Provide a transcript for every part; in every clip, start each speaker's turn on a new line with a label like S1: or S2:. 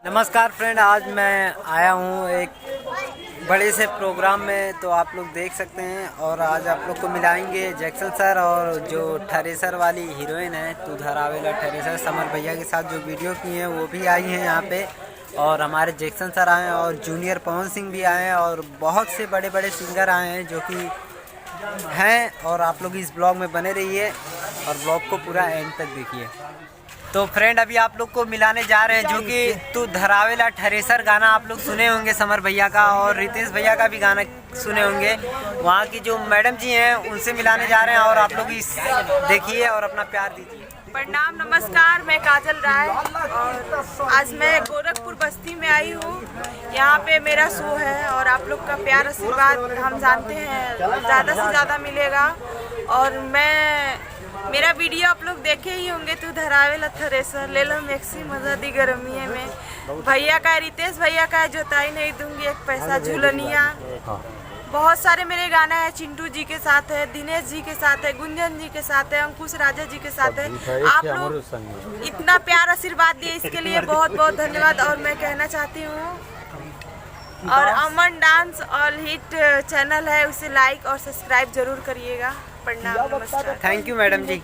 S1: नमस्कार फ्रेंड, आज मैं आया हूँ एक बड़े से प्रोग्राम में, तो आप लोग देख सकते हैं। और आज आप लोग को मिलाएंगे जैक्सन सर और जो थ्रेसर वाली हीरोइन है तू धरावेला थ्रेसर समर भैया के साथ जो वीडियो की हैं वो भी आई हैं यहाँ पे। और हमारे जैक्सन सर आए हैं और जूनियर पवन सिंह भी आए हैं और बहुत से बड़े बड़े सिंगर आए हैं जो कि हैं। और आप लोग इस ब्लॉग में बने रहिए और ब्लॉग को पूरा एंड तक देखिए। तो फ्रेंड, अभी आप लोग को मिलाने जा रहे हैं जो कि तू धरावेला थ्रेसर गाना आप लोग सुने होंगे समर भैया का, और रितेश भैया का भी गाना सुने होंगे। वहाँ की जो मैडम जी हैं उनसे मिलाने जा रहे हैं और आप लोग इस देखिए और अपना प्यार दीजिए।
S2: प्रणाम, नमस्कार, मैं काजल राय और आज मैं गोरखपुर बस्ती में आई हूँ। यहाँ पे मेरा शो है और आप लोग का प्यार आशीर्वाद हम जानते हैं ज़्यादा से ज़्यादा मिलेगा। और मेरा वीडियो आप लोग देखे ही होंगे, तू धरावेला थ्रेसर ले लो मैक्सी मजा दी गर्मी में। भैया का, रितेश भैया का जोताई नहीं दूंगी एक पैसा झूलनिया। बहुत सारे मेरे गाना है, चिंटू जी के साथ है, दिनेश जी के साथ है, गुंजन जी के साथ है, अंकुश राजा जी के साथ है। आप लोग इतना प्यार आशीर्वाद दिए इसके लिए बहुत बहुत धन्यवाद। और मैं कहना चाहती हूँ, और अमन डांस ऑल हिट चैनल है, उसे लाइक और सब्सक्राइब जरूर करिएगा। प्रणाम, नमस्कार,
S1: थैंक यू मैडम जी।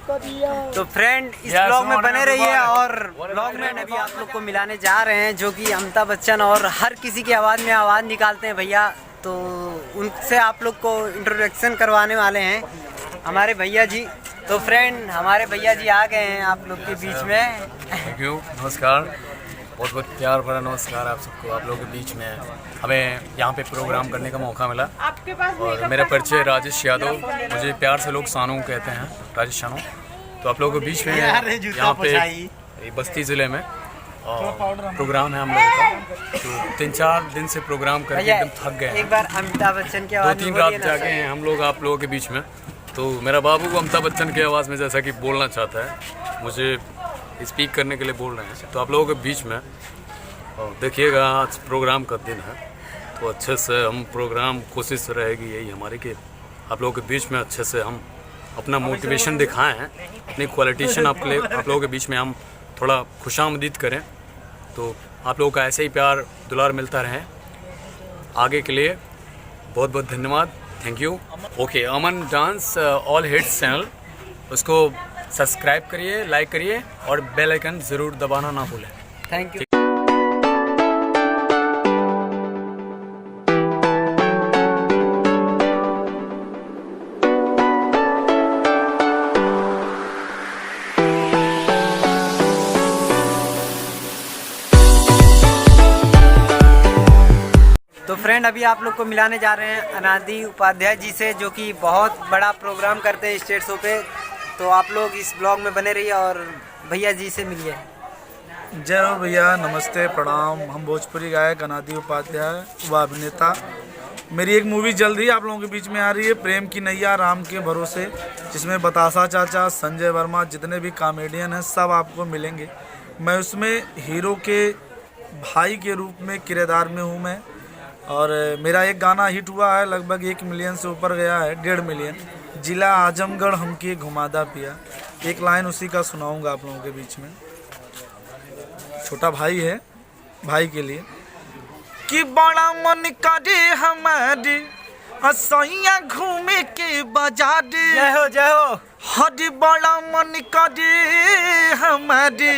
S1: तो फ्रेंड, इस ब्लॉग में बने रहिए और ब्लॉग में अभी आप लोग को मिलाने जा रहे हैं जो कि अमिताभ बच्चन और हर किसी की आवाज़ में आवाज़ निकालते हैं भैया। तो उनसे आप लोग को इंट्रोडक्शन करवाने वाले हैं हमारे भैया जी। तो फ्रेंड, हमारे भैया जी आ गए हैं आप लोग के बीच में।
S3: थैंक यू, नमस्कार, बहुत बहुत प्यार भरा नमस्कार आप सबको। आप लोगों के बीच में हमें यहाँ पे प्रोग्राम करने का मौका मिला।
S2: आपके पास
S3: और मेरा परिचय राजेश यादव, मुझे प्यार से लोग सानू कहते हैं, राजेश सानू। तो आप लोगों के बीच में यहाँ पे बस्ती ज़िले में प्रोग्राम है हम लोगों का। तो 3-4 दिन से प्रोग्राम करके एकदम थक गए हैं।
S1: एक बार अमिताभ बच्चन की आवाज़
S3: 2-3 रात जागे हैं हम लोग आप लोगों के बीच में। तो मेरा बाबू अमिताभ बच्चन की आवाज़ में जैसा कि बोलना चाहता है, मुझे स्पीक करने के लिए बोल रहे हैं। तो आप लोगों के बीच में देखिएगा, आज प्रोग्राम का दिन है तो अच्छे से हम प्रोग्राम, कोशिश रहेगी यही हमारी कि आप लोगों के बीच में अच्छे से हम अपना मोटिवेशन दिखाएं हैं, अपनी क्वालिटेशन आप लोगों के बीच में हम थोड़ा खुशामदीद करें। तो आप लोगों का ऐसे ही प्यार दुलार मिलता रहे आगे के लिए। बहुत बहुत धन्यवाद, thank you. Okay, Aman dance all hits channel, उसको सब्सक्राइब करिए, लाइक करिए और बेल आइकन ज़रूर दबाना ना भूलें।
S1: Thank you. तो फ्रेंड, अभी आप लोग को मिलाने जा रहे हैं अनादि उपाध्याय जी से जो कि बहुत बड़ा प्रोग्राम करते हैं स्टेज शो पे। तो आप लोग इस ब्लॉग में बने रहिए और भैया जी से मिलिए।
S4: जय हो भैया, नमस्ते, प्रणाम। हम भोजपुरी गायक अनादि उपाध्याय व अभिनेता। मेरी एक मूवी जल्द ही आप लोगों के बीच में आ रही है, प्रेम की नैया राम के भरोसे, जिसमें बतासा चाचा, संजय वर्मा, जितने भी कॉमेडियन हैं सब आपको मिलेंगे। मैं उसमें हीरो के भाई के रूप में किरदार में हूँ मैं। और मेरा एक गाना हिट हुआ है, लगभग 1 मिलियन से ऊपर गया है, 1.5 मिलियन। जिला आजमगढ़ हमके घुमादा पिया, एक लाइन उसी का सुनाऊंगा आप लोगों के बीच में। छोटा भाई है, भाई के लिए। कि बड़ा मन करे हमारे असैया घूमे के बाजार।
S1: जय हो, जय हो।
S4: हर बड़ा मन करे हमारे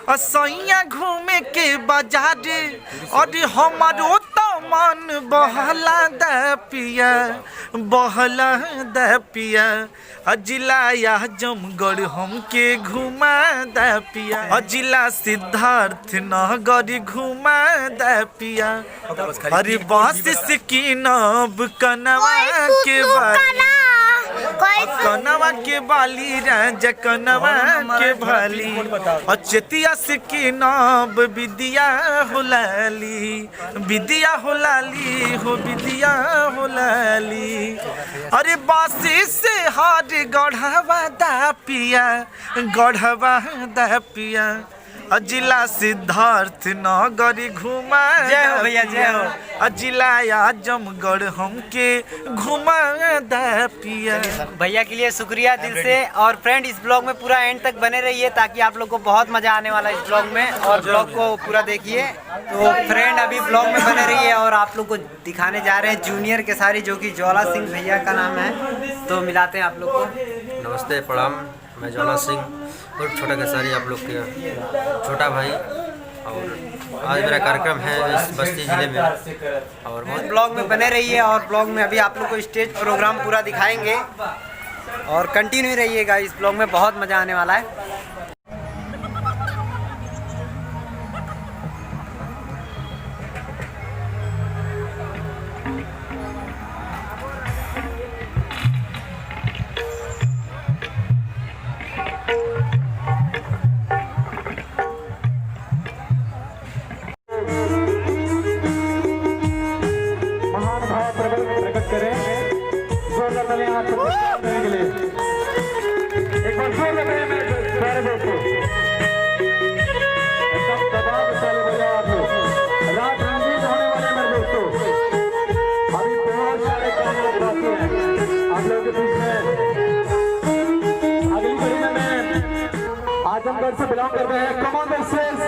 S4: असैया घूमे के बाजार। और हमारो तो मन बहला द पिया, बहला द पिया। जिला आजमगढ़ हमके घुमा द पिया, जिला सिद्धार्थ नगर घुमा द पिया। अरे बांस की नब कनवा के बाली, कनवा के बाली राजा कनवा के भाली। अचेतिया से की नब विद्या होलाली, विद्या होलाली हो, विद्या होलाली। अरे बासी से हार गढ़वा दा पिया, गढ़वा दा पिया। जिला सिद्धार्थ नगरी घुमा
S1: जय हो भैया, जय हो।
S4: जिला आजमगढ़ हमके घुमा दा पिया।
S1: भैया के लिए शुक्रिया दिल से। और फ्रेंड इस ब्लॉग में पूरा एंड तक बने रहिए ताकि आप लोग को बहुत मजा आने वाला है इस ब्लॉग में, और ब्लॉग को पूरा देखिए। तो फ्रेंड अभी ब्लॉग में बने रहिए और आप लोग को दिखाने जा रहे हैं जूनियर केसारी, जो कि ज्वाला सिंह भैया का नाम है। तो मिलाते हैं आप लोग को।
S5: नमस्ते, प्रणाम। मैं ज्वाला सिंह और छोटा केसारी, आप लोग के छोटा भाई। और आज मेरा कार्यक्रम है इस बस्ती ज़िले में, और बहुत
S1: ब्लॉग में बने रहिए। और ब्लॉग में अभी आप लोग को स्टेज प्रोग्राम पूरा दिखाएंगे, और कंटिन्यू रहिएगा इस ब्लॉग में, बहुत मज़ा आने वाला है।
S6: आजमगढ़ से बिलोंग करते हैं। कमान वर्सेस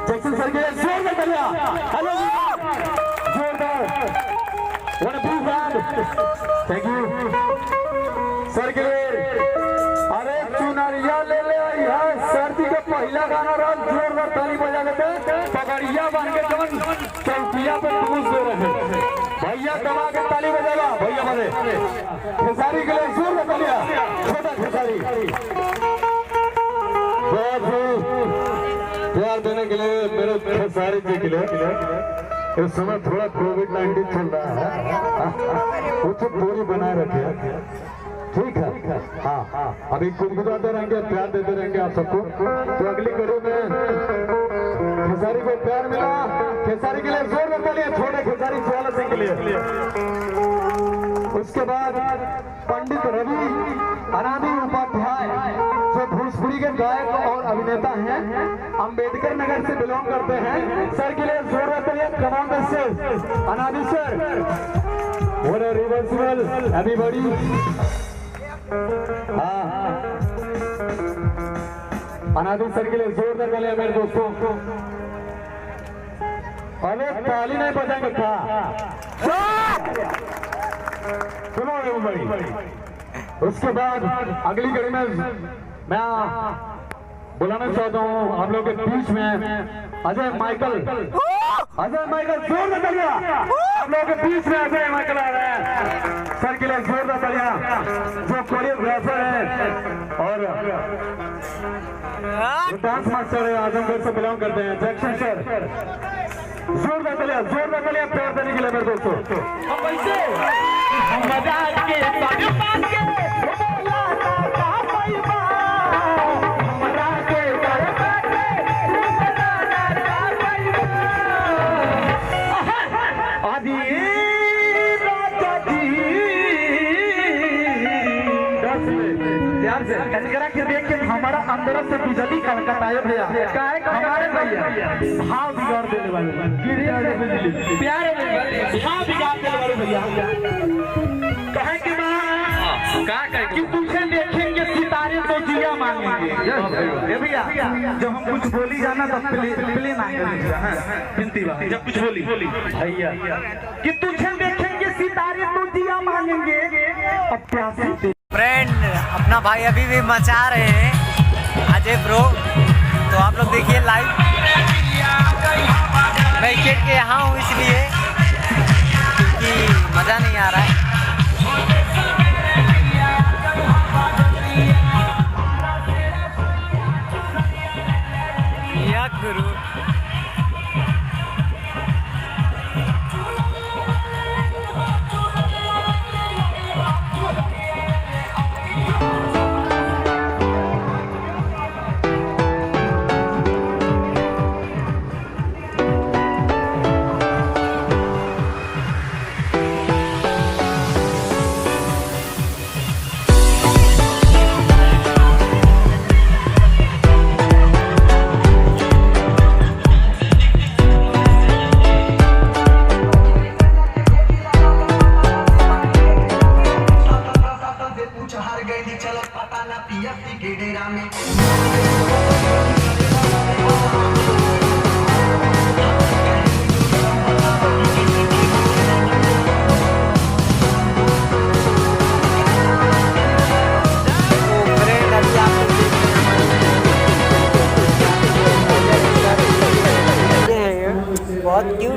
S6: जैक्सन सर के जोरदार तालियां। हेलो जोरदार, one big band, thank you sir के लिए। अरे चुनरिया ले ले आई है, सर्दी के पहला गाना रहा, जोरदार ताली बजा देते। पगड़िया बन के जवन चौकिया पे ठूस दे रहे भैया, दबा के ताली बजेगा भैया बने। खेसारी के लिए जोरदार तालियां, छोटा खेसारी। प्यार देने के लिए मेरे खेसारी जी के लिए। इस समय थोड़ा कोविड-19 चल रहा है, उचित दूरी बनाए रखिए, ठीक है। हाँ, अभी गुदगुदाते रहेंगे, प्यार देते रहेंगे आप सबको। तो अगली कड़ी में खेसारी को प्यार मिला, खेसारी के लिए जोर में बोलिए, छोटे खेसारी ज्वाला सिंह के लिए। उसके बाद पंडित रवि अनादि उपाध्याय, जो भोजपुरी के गायक और अभिनेता हैं, अंबेडकर नगर से बिलोंग करते हैं। सर के लिए जोरदार तालियां। कमान वर्सेस अनादि sir, what a reversible everybody. हाँ, अनादि सर के लिए जोरदार तालियां मेरे दोस्तों। अरे ताली नहीं बजाएंगे क्या? सुनो एवरीबॉडी। उसके बाद अगली कड़ी में मैं बुलाना चाहता हूँ आप लोगों के बीच में अजय माइकल। अजय माइकल, जोरदार तालियां। आप लोगों के बीच में अजय माइकल आ रहे हैं, सर के लिए जोरदार तालियां। जो कोरियोग्राफर है और डांस मास्टर है, आजमगढ़ से बिलोंग करते हैं, जैक्सन सर। जोरदार तालियां, जोरदार तालियां प्यार देने के लिए मेरे दोस्तों। हम वैसे मजा के देख के हमारा अंदर से बिजली कलकताए भैया, हमारे भैया भाव बिगाड़ देने वाले, प्यारे भाव बिगाड़ देने वाले भैया। कहे कि कि तुझे देखेंगे सितारे तो जिया मांगेंगे भैया। जब हम कुछ बोली जाना तो प्लेन आएंगे, जब कुछ बोली भैया कि तुझे देखेंगे सितारे तो जिया मांगेंगे, अब प्यासे।
S1: फ्रेंड अपना भाई अभी भी मचा रहे हैं अजय ब्रो, तो आप लोग देखिए लाइव। मैं क्रिकेट के यहाँ हूँ इसलिए, क्योंकि मज़ा नहीं आ रहा है। या गुरु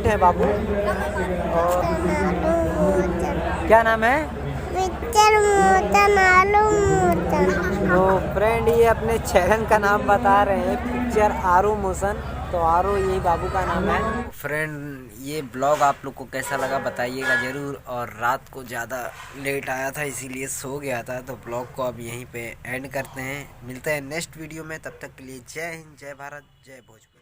S1: है बाबू? और क्या नाम है? तो फ्रेंड ये अपने चैनल का नाम बता रहे हैं, पिक्चर आरू मोशन। तो आरू यही बाबू का नाम है। फ्रेंड ये ब्लॉग आप लोग को कैसा लगा बताइएगा ज़रूर। और रात को ज़्यादा लेट आया था इसीलिए सो गया था, तो ब्लॉग को अब यहीं पे एंड करते हैं। मिलते हैं नेक्स्ट वीडियो में, तब तक के लिए जय हिंद, जय भारत, जय भोजपुरी।